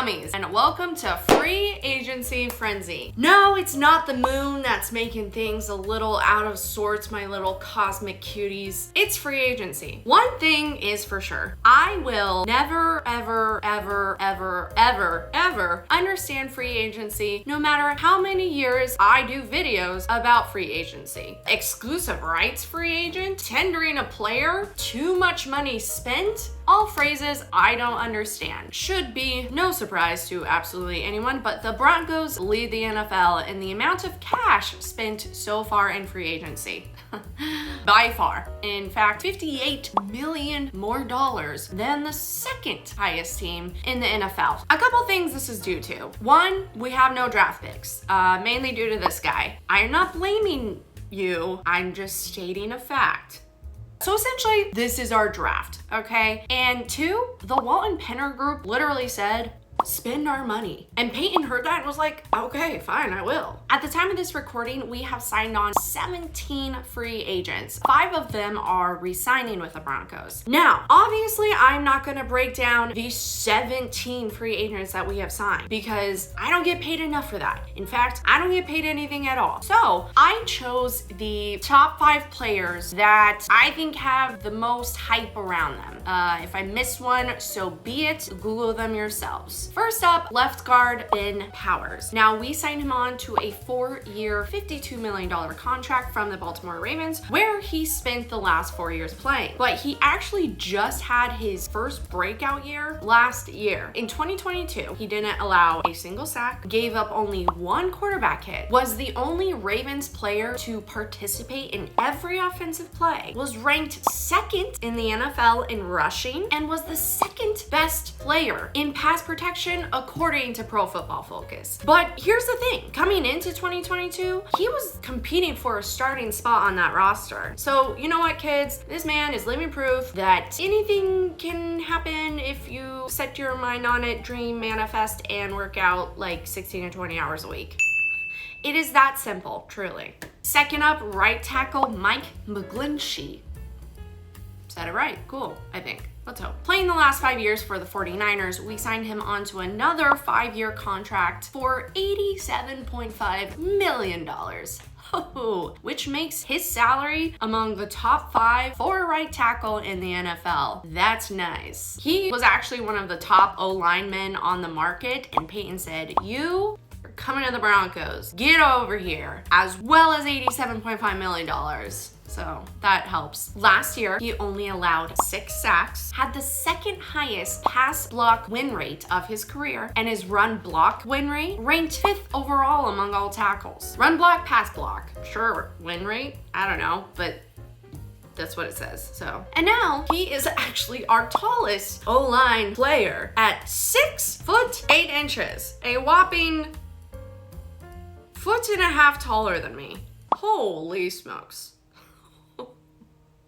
Dummies, and welcome to Free Agency Frenzy. No, it's not the moon that's making things a little out of sorts, my little cosmic cuties. It's free agency. One thing is for sure. I will never, ever, ever, ever, ever, ever understand free agency, no matter how many years I do videos about free agency. Exclusive rights free agent, tendering a player, too much money spent, all phrases I don't understand. Should be no surprise to absolutely anyone, but the Broncos lead the NFL in the amount of cash spent so far in free agency. By far. In fact, $58 million more dollars than the second highest team in the NFL. A couple things this is due to. One, we have no draft picks, mainly due to this guy. I'm not blaming you, I'm just stating a fact. So essentially, this is our draft, okay? And two, the Walton Penner group literally said, spend our money. And Peyton heard that and was like, okay, fine, I will. At the time of this recording, we have signed on 17 free agents. 5 of them are re-signing with the Broncos. Now, obviously, I'm not gonna break down these 17 free agents that we have signed because I don't get paid enough for that. In fact, I don't get paid anything at all. So I chose the top 5 players that I think have the most hype around them. If I missed one, so be it. Google them yourselves. First up, left guard Ben Powers. Now, we signed him on to a 4-year, $52 million contract from the Baltimore Ravens, where he spent the last 4 years playing. But he actually just had his first breakout year last year. In 2022, he didn't allow a single sack, gave up only 1 quarterback hit, was the only Ravens player to participate in every offensive play, was ranked 2nd in the NFL in rushing, and was the 2nd best player in pass protection according to Pro Football Focus. But here's the thing, coming into 2022, he was competing for a starting spot on that roster. So you know what, kids? This man is living proof that anything can happen if you set your mind on it, dream, manifest, and work out like 16 to 20 hours a week. It is that simple, truly. Second up, right tackle Mike McGlinchey. Said it right, cool, I think. Let's hope. Playing the last 5 years for the 49ers, we signed him onto another 5-year contract for $87.5 million. Which makes his salary among the top 5 for a right tackle in the NFL. That's nice. He was actually one of the top O-linemen on the market, and Peyton said, you are coming to the Broncos. Get over here. As well as $87.5 million. So that helps. Last year, he only allowed 6 sacks, had the 2nd highest pass block win rate of his career, and his run block win rate ranked 5th overall among all tackles. Run block, pass block. Sure, win rate? I don't know, but that's what it says, so. And now he is actually our tallest O-line player at 6 foot 8 inches, a whopping 1.5 foot taller than me. Holy smokes.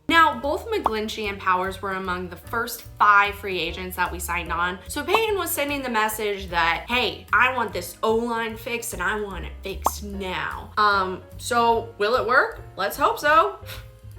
Now, both McGlinchey and Powers were among the first 5 free agents that we signed on. So Peyton was sending the message that, hey, I want this O-line fixed and I want it fixed now. So will it work? Let's hope so.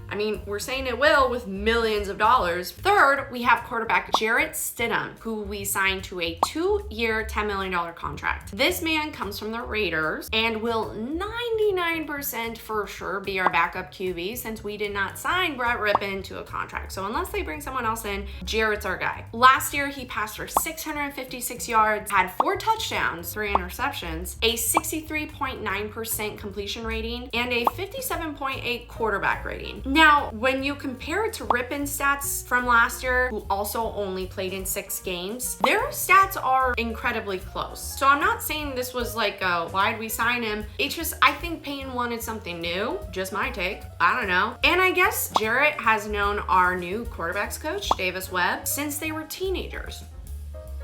I mean, we're saying it will with millions of dollars. Third, we have quarterback Jarrett Stidham, who we signed to a 2-year, $10 million contract. This man comes from the Raiders and will 99% for sure be our backup QB since we did not sign Brett Rippon to a contract. So unless they bring someone else in, Jarrett's our guy. Last year, he passed for 656 yards, had 4 touchdowns, 3 interceptions, a 63.9% completion rating, and a 57.8 quarterback rating. Now, when you compare it to Rippon's stats from last year, who also only played in 6 games, their stats are incredibly close. So I'm not saying this was like, why'd we sign him? It's just, I think Peyton wanted something new. Just my take. I don't know. And I guess Jarrett has known our new quarterbacks coach, Davis Webb, since they were teenagers.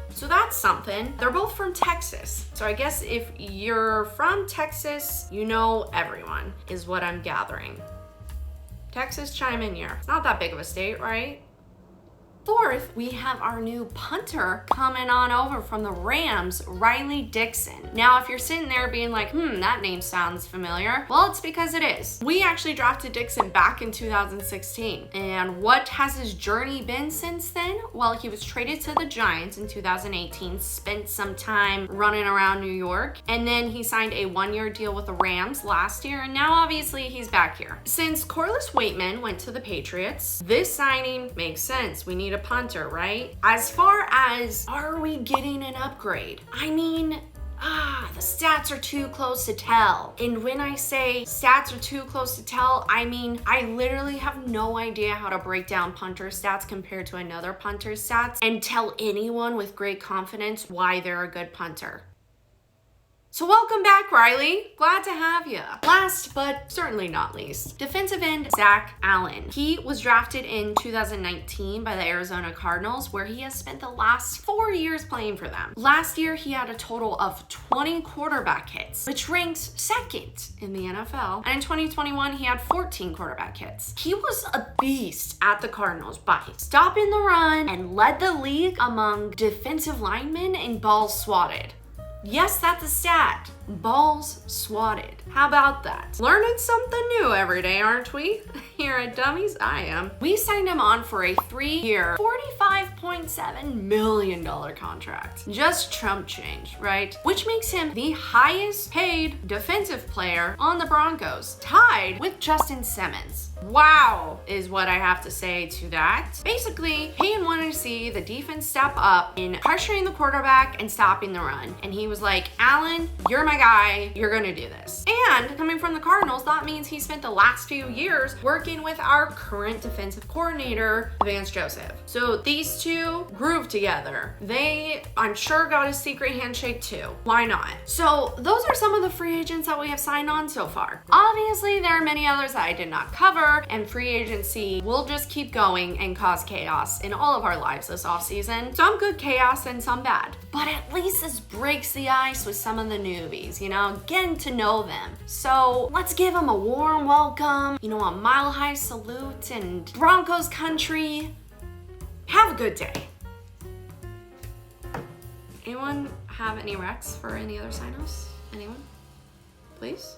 So that's something. They're both from Texas. So I guess if you're from Texas, you know everyone, is what I'm gathering. Texas, chime in here. It's not that big of a state, right? Fourth, we have our new punter coming on over from the Rams, Riley Dixon. Now, if you're sitting there being like, that name sounds familiar, well, it's because it is. We actually drafted Dixon back in 2016. And what has his journey been since then? Well, he was traded to the Giants in 2018, spent some time running around New York, and then he signed a one-year deal with the Rams last year, and now obviously he's back here. Since Corliss Waitman went to the Patriots, this signing makes sense. We need a punter, right? As far as, are we getting an upgrade? I mean, the stats are too close to tell. And when I say stats are too close to tell, I mean, I literally have no idea how to break down punter stats compared to another punter's stats and tell anyone with great confidence why they're a good punter. So welcome back, Riley. Glad to have you. Last, but certainly not least, defensive end Zach Allen. He was drafted in 2019 by the Arizona Cardinals, where he has spent the last 4 years playing for them. Last year, he had a total of 20 quarterback hits, which ranks second in the NFL. And in 2021, he had 14 quarterback hits. He was a beast at the Cardinals by stopping the run and led the league among defensive linemen in balls swatted. Yes, that's a stat. Balls swatted. How about that? Learning something new every day, aren't we? Here at Dummies, I am. We signed him on for a 3-year, $45.7 million contract. Just Trump change, right? Which makes him the highest paid defensive player on the Broncos, tied with Justin Simmons. Wow, is what I have to say to that. Basically, Payton wanted to see the defense step up in pressuring the quarterback and stopping the run. And he was like, Allen, you're my guy. You're gonna do this. And coming from the Cardinals, that means he spent the last few years working with our current defensive coordinator, Vance Joseph. So these two groove together. They, I'm sure, got a secret handshake too. Why not? So those are some of the free agents that we have signed on so far. Obviously, there are many others that I did not cover, and free agency will just keep going and cause chaos in all of our lives this offseason. Some good chaos and some bad. But at least this breaks the ice with some of the newbies, you know, getting to know them. So let's give them a warm welcome, you know, a mile-high salute, and Broncos country. Have a good day. Anyone have any recs for any other sign-offs? Anyone? Please?